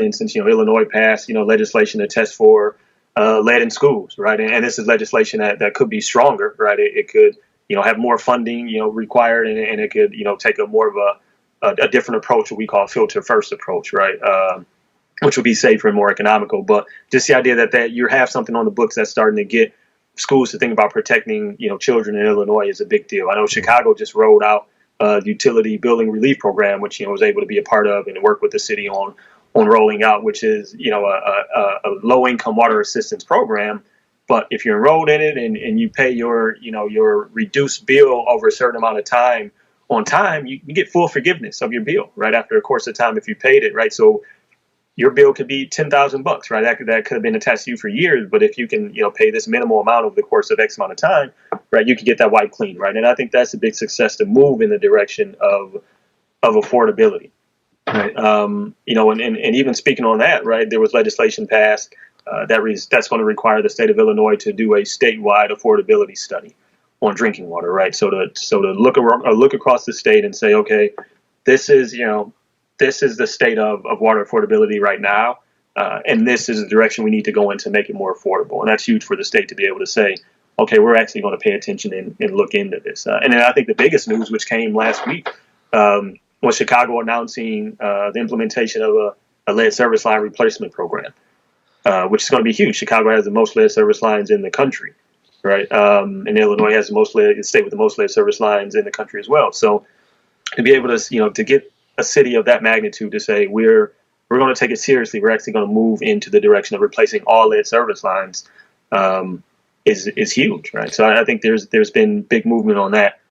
instance, Illinois passed, legislation to test for lead in schools, right? And this is legislation that could be stronger, right? It could, have more funding, required, and it could, take a more of a different approach, what we call filter first approach, right? Which would be safer and more economical. But just the idea that you have something on the books that's starting to get schools to think about protecting, children in Illinois is a big deal. I know Chicago just rolled out the utility building relief program, which, was able to be a part of and work with the city on rolling out, which is, a low income water assistance program. But if you're enrolled in it and you pay your reduced bill over a certain amount of time on time, you get full forgiveness of your bill right after a course of time if you paid it, right? So your bill could be $10,000, right? That could have been attached to you for years, but if you can, pay this minimal amount over the course of X amount of time, right, you can get that wiped clean, right? And I think that's a big success to move in the direction of affordability, right? And even speaking on that, right, there was legislation passed that's going to require the state of Illinois to do a statewide affordability study on drinking water, right? So to look across the state and say, okay, this is the state of water affordability right now, and this is the direction we need to go in to make it more affordable. And that's huge for the state to be able to say, okay, we're actually going to pay attention and look into this. And then I think the biggest news, which came last week, was Chicago announcing the implementation of a lead service line replacement program, which is going to be huge. Chicago has the most lead service lines in the country, right? And Illinois has the state with the most lead service lines in the country as well. So to be able to, to get a city of that magnitude to say we're going to take it seriously, we're actually going to move into the direction of replacing all lead service lines, is huge, right? So I think there's been big movement on that.